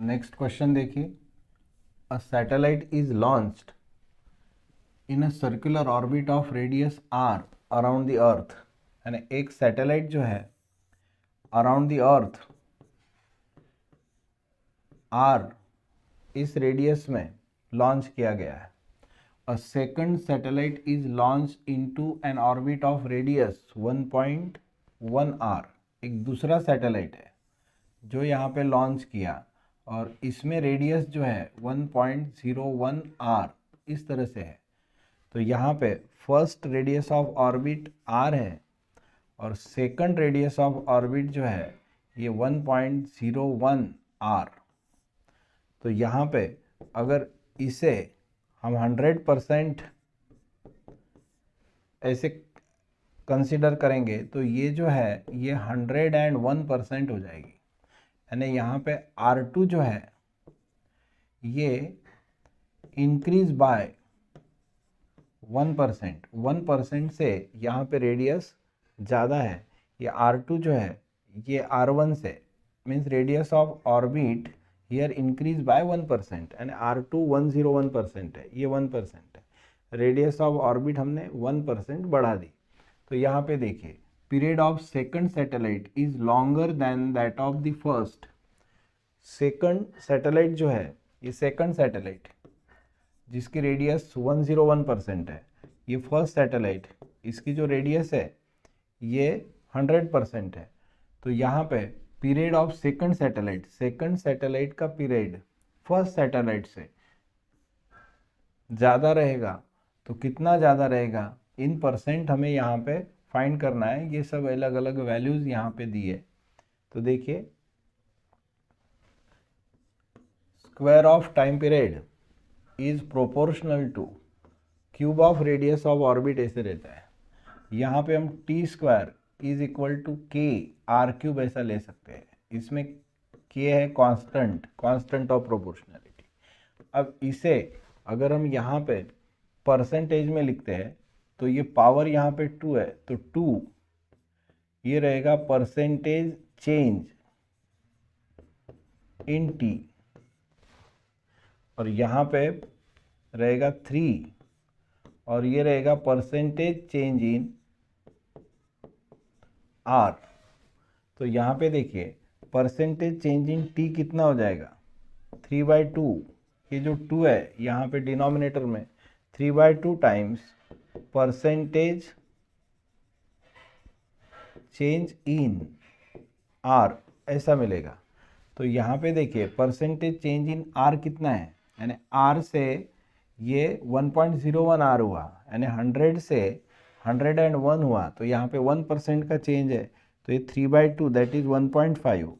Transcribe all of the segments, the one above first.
Next question देखिए, a satellite is launched in a circular orbit of radius R around the earth. यानी एक satellite जो है around the earth R इस radius में launch किया गया है। A second satellite is launch into an orbit of radius 1.1 R. एक दूसरा सैटेलाइट है जो यहाँ पे लॉन्च किया और इसमें रेडियस जो है 1.01 आर इस तरह से है। तो यहाँ पे first radius of orbit R है और सेकंड रेडियस ऑफ ऑर्बिट जो है ये 1.01 आर। तो यहाँ पे अगर इसे हम 100% ऐसे कंसिडर करेंगे तो ये जो है ये 101% हो जाएगी। यानी यहाँ पे R2 जो है ये इंक्रीज बाय 1%। 1% से यहाँ पे रेडियस ज़्यादा है। ये R2 जो है ये R1 से means radius of orbit here increase by 1%। यानी R2 101% है, ये 1% है। रेडियस ऑफ ऑर्बिट हमने 1% बढ़ा दी। तो यहाँ पे देखिए period of second satellite is longer than that of the first. Second satellite जो है ये सेकंड सैटेलाइट जिसकी रेडियस 101% है, ये फर्स्ट सैटेलाइट इसकी जो रेडियस है ये 100% है। तो यहाँ पे पीरियड ऑफ सेकंड सैटेलाइट का पीरियड फर्स्ट सैटेलाइट से ज़्यादा रहेगा। तो कितना ज़्यादा रहेगा इन परसेंट हमें यहाँ पे फाइंड करना है। ये सब अलग अलग वैल्यूज़ यहाँ पे दिए। तो देखिए square of time period is proportional to cube of radius of orbit ऐसे रहता है। यहाँ पे हम T square is equal to K R cube ऐसा ले सकते हैं। इसमें के है कांस्टेंट ऑफ प्रोपोर्शनलिटी। अब इसे अगर हम यहाँ पे परसेंटेज में लिखते हैं तो ये पावर यहाँ पे 2 है, तो 2 ये रहेगा परसेंटेज चेंज इन टी और यहाँ पे रहेगा 3 और ये रहेगा परसेंटेज चेंज इन आर। तो यहाँ पे देखिए परसेंटेज चेंज इन टी कितना हो जाएगा 3/2। ये जो 2 है यहाँ पे डिनोमिनेटर में 3/2 times percentage change in are ऐसा मिलेगा। तो यहाँ पे देखिए परसेंटेज चेंज इन आर कितना है, यानी आर से ये 1.01 आर हुआ, यानी 100 से 101 हुआ। तो यहाँ पे 1% का चेंज है, तो ये 3/2 दैट इज 1.5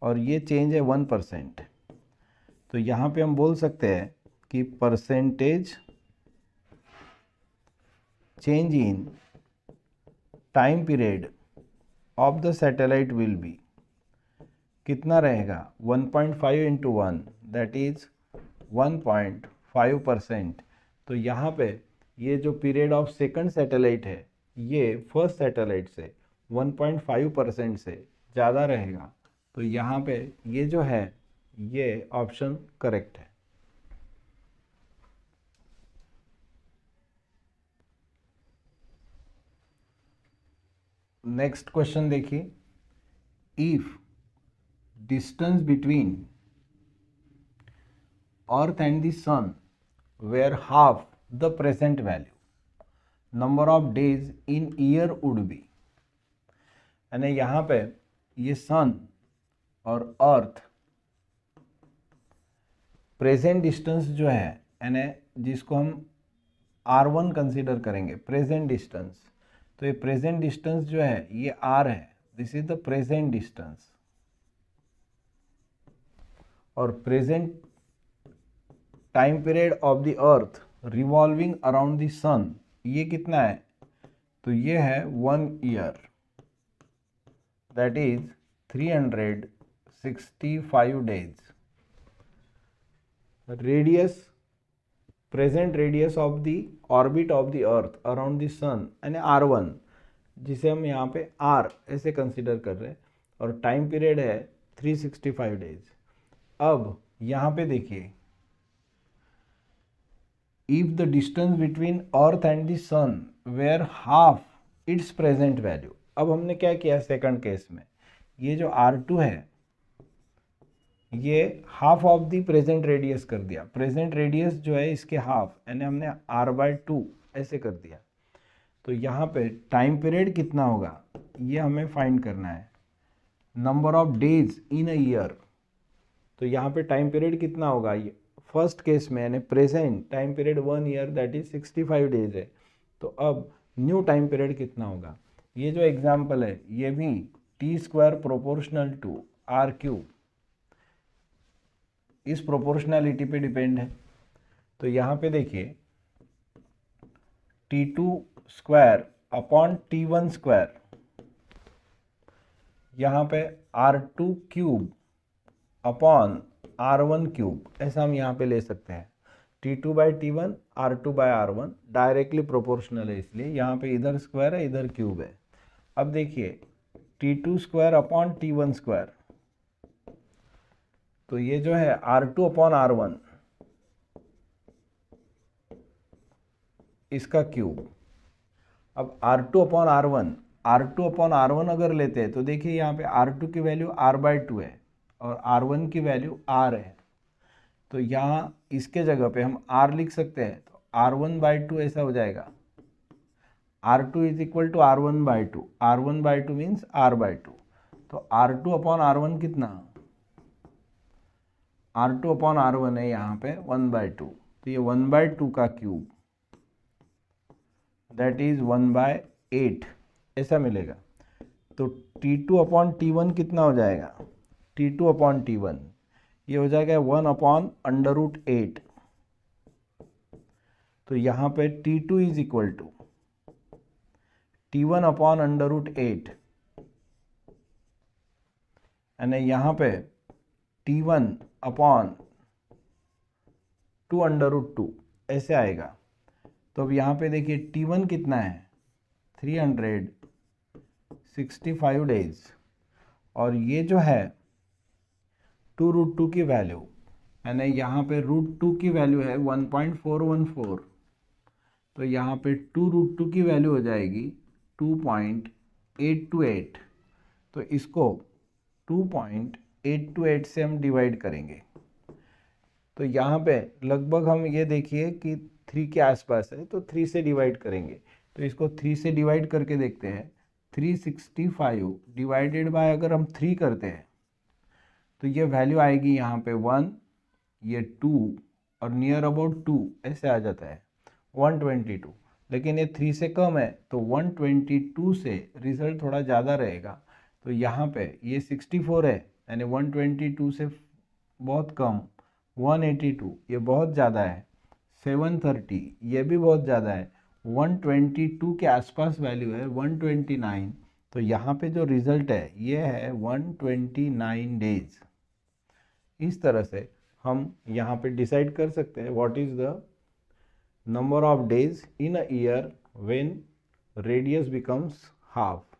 और ये चेंज है 1%। तो यहाँ पे हम बोल सकते हैं कि percentage change in time period of the satellite will be कितना रहेगा 1.5 इंटू 1 दैट इज 1.5%। तो यहाँ पे ये जो पीरियड ऑफ सेकंड सैटेलाइट है ये फर्स्ट सैटेलाइट से 1.5% से ज़्यादा रहेगा। तो यहाँ पे ये जो है ये ऑप्शन करेक्ट है। नेक्स्ट क्वेश्चन देखिए, if distance between earth and the sun were half the present value, number of days in year would be. यानी यहाँ पे ये सन और अर्थ प्रेजेंट डिस्टेंस जो है यानी जिसको हम R1 कंसीडर करेंगे प्रेजेंट डिस्टेंस। तो ये प्रेजेंट डिस्टेंस जो है ये R है, this is the present distance. और present time period of the earth revolving around the sun ये कितना है, तो ये है 1 year that is 365 days. Radius present radius of the orbit of the earth around the sun यानी R1 जिसे हम यहाँ पे R ऐसे कंसिडर कर रहे हैं और टाइम पीरियड है 365 डेज। अब यहाँ पे देखिए, if the distance between earth and the sun were half its present value. अब हमने क्या किया सेकंड केस में, ये जो R2 है ये half of the present radius कर दिया, प्रेजेंट रेडियस जो है इसके हाफ, यानी हमने R/2 ऐसे कर दिया। तो यहाँ पे टाइम पीरियड कितना होगा ये हमें फाइंड करना है, number of days in a year. तो यहाँ पे टाइम पीरियड कितना होगा, ये फर्स्ट केस में यानी present time period 1 year that is 65 days है। तो अब न्यू टाइम पीरियड कितना होगा, ये जो एग्जाम्पल है ये भी t² प्रोपोर्शनल टू R³ इस प्रोपोर्शनैलिटी पे डिपेंड है। तो यहाँ पे देखिए t2² अपॉन t1², यहाँ पे R2³ अपॉन R1³ ऐसा हम यहाँ पे ले सकते हैं। T2/T1 R2/R1 डायरेक्टली प्रोपोर्शनल है, इसलिए यहाँ पे इधर स्क्वायर है इधर क्यूब है। अब देखिए T2² अपॉन T1², तो ये जो है R2 अपॉन R1 इसका क्यूब। अब R2 अपॉन R1 अगर लेते हैं तो देखिए यहाँ पे R2 की वैल्यू R/2 है और R1 की वैल्यू R है। तो यहाँ इसके जगह पे हम R लिख सकते हैं, तो R1/2 ऐसा हो जाएगा, R2 is equal to R1/2, R1/2 means R/2। तो R2 अपॉन R1 कितना, R2 अपॉन R1 है यहाँ पे 1/2, तो ये 1/2 का क्यूब दैट इज 1/8 ऐसा मिलेगा। तो T2 अपॉन T1 कितना हो जाएगा, T2 अपॉन T1 ये हो जाएगा 1 अपॉन √8। तो यहाँ पे T2 is equal to T1 upon √8 यानी यहाँ पे T1 अपॉन 2√2 ऐसे आएगा। तो अब यहाँ पे देखिए T1 कितना है 365 डेज, और ये जो है 2√2 की वैल्यू यानी यहाँ पे √2 की वैल्यू है 1.414, तो यहाँ पे 2√2 की वैल्यू हो जाएगी 2.828। तो इसको 2.828 से हम डिवाइड करेंगे। तो यहाँ पे लगभग हम ये देखिए कि 3 के आसपास है, तो 3 से डिवाइड करेंगे। तो इसको 3 से डिवाइड करके देखते हैं, 365 डिवाइडेड बाय अगर हम 3 करते हैं तो ये वैल्यू आएगी यहाँ पे 1, ये 2 और नियर अबाउट 2 ऐसे आ जाता है 122। लेकिन ये 3 से कम है तो 122 से रिजल्ट थोड़ा ज़्यादा रहेगा। तो यहाँ पे ये 64 है यानी 122 से बहुत कम, 182 ये बहुत ज़्यादा है, 730 ये भी बहुत ज़्यादा है, 122 के आसपास वैल्यू है 129। तो यहाँ पे जो रिज़ल्ट है ये है 129 डेज। इस तरह से हम यहाँ पे डिसाइड कर सकते हैं what is the number of days in a year when radius becomes half.